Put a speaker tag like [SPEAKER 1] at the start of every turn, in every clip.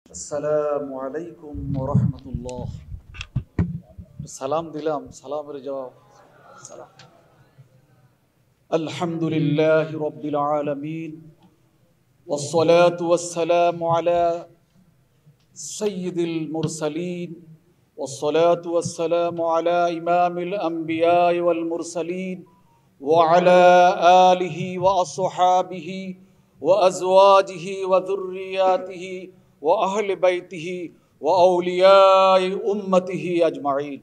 [SPEAKER 1] আসসালামু আলাইকুম ওয়া রাহমাতুল্লাহ। সালাম দিলাম, সালামের জবাব সালাম। আলহামদুলিল্লাহি রাব্বিল আলামিন ওয়াস সালাতু ওয়াস সালামু আলা সাইয়্যিদিল মুরসালিন ওয়াস সালাতু ওয়াস সালামু আলা ইমামিল আম্বিয়া ওয়াল মুরসালিন ওয়া আলা আলিহি ওয়া আসহাবিহি ওয়া আজওয়াজিহি ওয়া যুররিয়াতিহি ওয়া আহলি বাইতিহি ওয়া আউলিয়াই উম্মতিহি আজমাইন।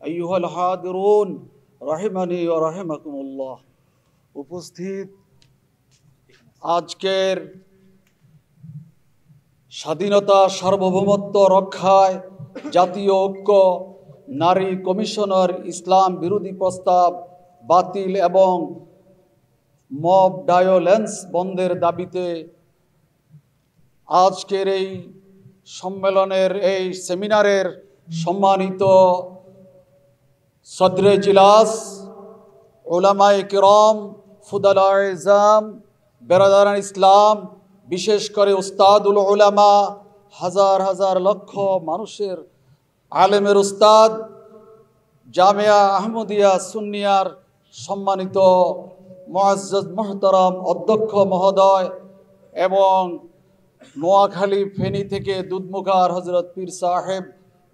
[SPEAKER 1] আইয়ুহাল হাদিরুন রাহিমানি ওয়া রাহিমাকুমুল্লাহ। উপস্থিত আজকের স্বাধীনতা সার্বভৌমত্ব রক্ষায় জাতীয় ঐক্য, নারী কমিশনার ইসলাম বিরোধী প্রস্তাব বাতিল এবং মব ভায়োলেন্স বন্ধের দাবিতে আজকের এই সম্মেলনের এই সেমিনারের সম্মানিত সদরে ইজলাস, উলামায়ে কিরাম, ফুদালায়ে ইজাম, বেরাদারান ইসলাম, বিশেষ করে উস্তাদুল উলামা, হাজার হাজার লক্ষ মানুষের আলেমের উস্তাদ, জামিয়া আহমদিয়া সুন্নিয়ার সম্মানিত মুআজ্জাজ মুহতারাম অধ্যক্ষ মহোদয় এবং নোয়াখালী ফেনী থেকে দুধমুখার হযরত পীর সাহেব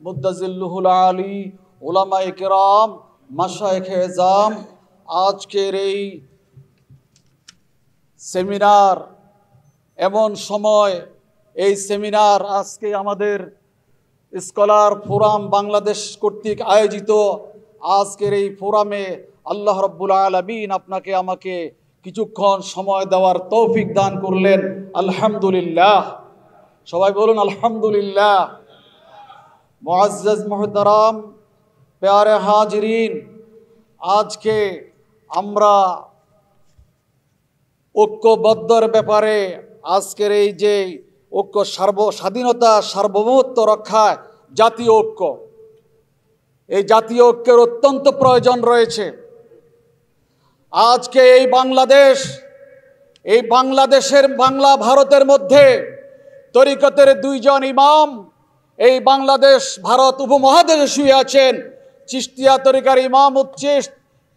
[SPEAKER 1] মুদ্দাজিল্লুহুল আলী, উলামায়ে কেরাম, মাশায়েখে এজাম, আজকের এই সেমিনার এমন সময়, এই সেমিনার আজকে আমাদের স্কলার ফোরাম বাংলাদেশ কর্তৃক আয়োজিত আজকের এই ফোরামে আল্লাহ রাব্বুল আলামিন আপনাকে আমাকে কিছুক্ষণ সময় দেওয়ার তৌফিক দান করলেন, আলহামদুলিল্লাহ। সবাই বলুন আলহামদুলিল্লাহ। মুআজ্জাজ মুহতারাম, প্যারে হাজিরিন, আজকে আমরা ঐক্যবদ্ধর ব্যাপারে আজকের এই যে ঐক্য, স্বাধীনতা সার্বভৌমত্ব রক্ষায় জাতীয় ঐক্য, এই জাতীয় ঐক্যের অত্যন্ত প্রয়োজন রয়েছে। আজকে এই বাংলাদেশের বাংলা ভারতের মধ্যে তরিকতের দুইজন ইমাম এই বাংলাদেশ ভারত উপমহাদেশে শুয়ে আছেন। চিশতিয়া তরিকার ইমাম চিশত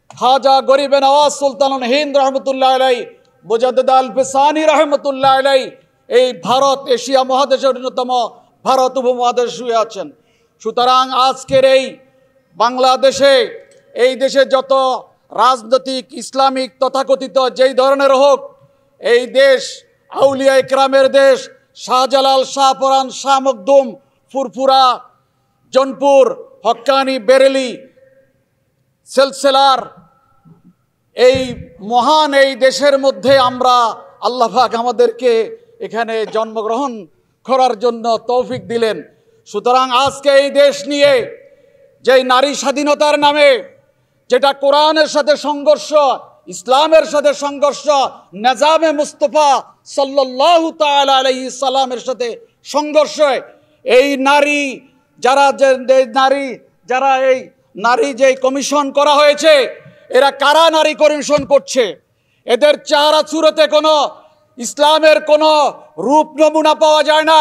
[SPEAKER 1] খাজা গরিবে নওয়াজ সুলতানুল হিন্দ রহমতুল্লাহ আলাই, মুজাদ্দিদ আল ফিসানি রহমতুল্লাহ আলাই এই ভারত এশিয়া মহাদেশের অন্যতম ভারত উপমহাদেশে শুয়ে আছেন। সুতরাং আজকের এই বাংলাদেশে, এই দেশে যত রাজনৈতিক ইসলামিক তথাকথিত যেই ধরনের হোক, এই দেশ আউলিয়া ইকরামের দেশ, শাহজালাল, শাহপরান, শাহ মখদুম, ফুরফুরা, জৌনপুর, হক্কানি, বেরেলি, সিলসিলার এই মহান এই দেশের মধ্যে আমরা, আল্লাহ পাক আমাদেরকে এখানে জন্মগ্রহণ করার জন্য তৌফিক দিলেন। সুতরাং আজকে এই দেশ নিয়ে যেই নারী স্বাধীনতার নামে, যেটা কোরআনের সাথে সংঘর্ষ, ইসলামের সাথে সংঘর্ষ, নিজামে মুস্তাফা সাল্লাল্লাহু তাআলা আলাইহি সাল্লামের সাথে সংঘর্ষ, এই নারী যারা এই নারী যে কমিশন করা হয়েছে, এরা কারা নারী কমিশন করছে? এদের চেহারা সুরতে কোনো ইসলামের কোনো রূপ নমুনা পাওয়া যায় না।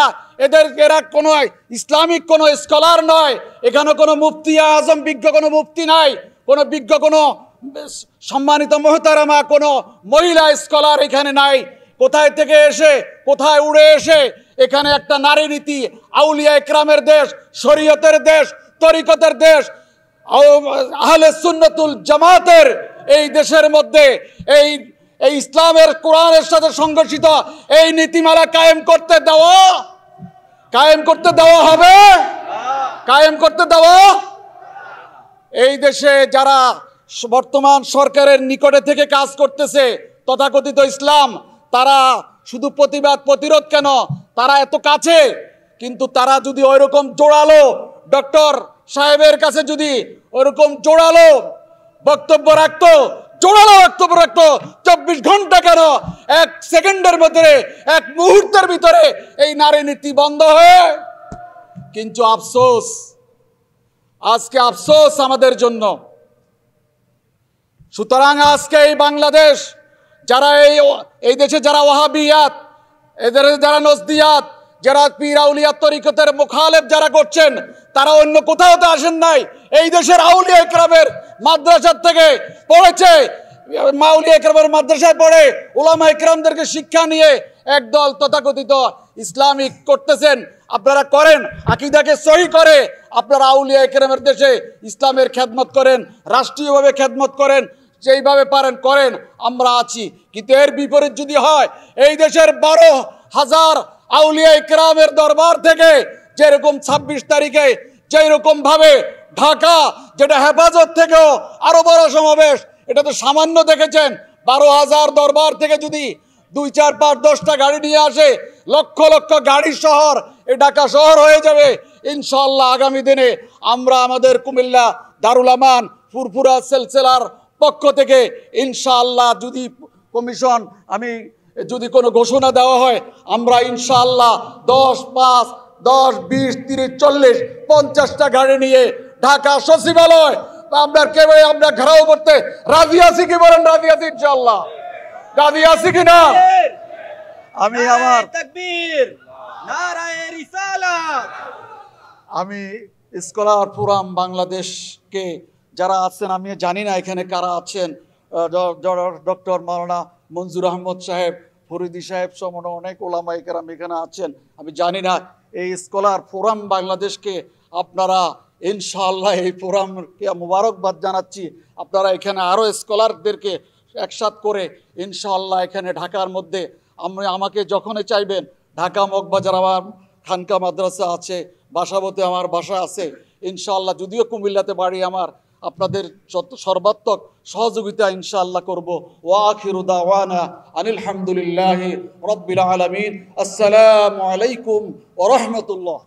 [SPEAKER 1] এরা কোনো ইসলামিক কোনো স্কলার নয়। এখানে কোনো মুফতি আজম বিজ্ঞ কোনো মুফতি নাই, কোনো বিজ্ঞ কোনো সম্মানিত মোহতারামা কোনো মহিলা স্কলার এখানে নাই। কোথায় থেকে এসে, কোথায় উড়ে এসে এখানে একটা নারী নীতি, আউলিয়া ইকরামের দেশ, শরীয়তের দেশ, তরিকতের দেশ, আহলে সুন্নাতুল জামাতের এই দেশের মধ্যে এই ইসলামের কোরআনের সাথে সংঘর্ষিত এই নীতিমালা কায়েম করতে দেওয়া হবে? কায়েম করতে দেওয়া? এই দেশে যারা বর্তমান সরকারের নিকটে থেকে কাজ করতেছে তথাকথিত ইসলাম, তারা শুধু প্রতিরোধ কেন, তারা এত কাছে, কিন্তু তারা যদি ওইরকম জোরালো ডক্টর সাহেবের কাছে যদি ওইরকম জোরালো বক্তব্য রাখতো, 24 ঘন্টা কেন, 1 সেকেন্ডের ভিতরে, 1 মুহূর্তের ভিতরে এই নারী নীতি বন্ধ হয়ে। কিন্তু আফসোস, আজকে আফসোস আমাদের জন্য। সুতরাং আজকে এই বাংলাদেশ, যারা এই দেশে যারা ওয়াহাবিয়াত, এদের যারা নজদিয়াত, যারা পীর আউলিয়া তরিকতের মুখালেফ যারা করছেন তারা অন্য কোথাও তো আসেন নাই, এই দেশের আউলিয়া ইকরামের মাদ্রাসার থেকে পড়েছে, আউলিয়া ইকরামের মাদ্রাসায় পড়ে উলামা ইকরামদেরকে শিক্ষা নিয়ে একদল তথাকথিত ইসলামিক করতেছেন। আপনারা করেন, আকীদাকে সহি করে আপনারা আউলিয়া ইকরামের দেশে ইসলামের খেদমত করেন, রাষ্ট্রীয়ভাবে খেদমত করেন, যেইভাবে পারেন করেন, আমরা আছি। কিন্তু এর বিপরীত যদি হয়, এই দেশের 12,000 আউলিয়া ইকরামের দরবার থেকে যেরকম 26 তারিখে যেরকম ভাবে ঢাকা, যেটা হেফাজত থেকেও আরো বড় সমাবেশ, এটা তো সামান্য দেখেছেন, 12,000 দরবার থেকে যদি 2, 4, 5, 10টা গাড়ি নিয়ে আসে, লক্ষ লক্ষ গাড়ির শহর এই ঢাকা শহর হয়ে যাবে ইনশাআল্লাহ। আগামী দিনে আমরা আমাদের কুমিল্লা দারুল আমান ফুরফুরা সিলসিলার পক্ষ থেকে ইনশাআল্লাহ যদি কমিশন যদি কোনো ঘোষণা দেওয়া হয়, আমরা ইনশাআল্লাহ 10, 5, 10, 20, 30, 40, 50টা গাড়ি নিয়ে ঢাকা সচিবালয় আপনার কেবল আমরা ঘেরাও করতে রাজি আছি। কি বলেন? রাজি আছি ইনশাআল্লাহ, রাজি আছি কিনা? আমি আমার তাকবীর, নারায়ে রিসালাত। আমি স্কলার ফোরাম বাংলাদেশকে যারা আছেন, আমি জানি না এখানে কারা আছেন, ডক্টর মাওলানা মঞ্জুর আহমদ সাহেব, ফরিদি সাহেব সহ অনেক ওলামা ইকরাম এখানে আছেন, আমি জানি না। এই স্কলার ফোরাম বাংলাদেশকে আপনারা ইনশাআল্লাহ এই ফোরামকে মুবারকবাদ জানাচ্ছি। আপনারা এখানে আরও স্কলারদেরকে একসাথ করে ইনশাআল্লাহ এখানে ঢাকার মধ্যে আমাকে যখনই চাইবেন, ঢাকা মগবাজার আমার খানকা মাদ্রাসা আছে, বাসাবতে আমার বাসা আছে ইনশাআল্লাহ, যদিও কুমিল্লাতে বাড়ি আমার, আপনাদের সর্বাত্মক সহযোগিতা ইনশাআল্লাহ করব। ওয়া আখিরু দাওয়ানা আনিল হামদুলিল্লাহি রাব্বিল আলামিন। আসসালামু আলাইকুম ওয়া রাহমাতুল্লাহ।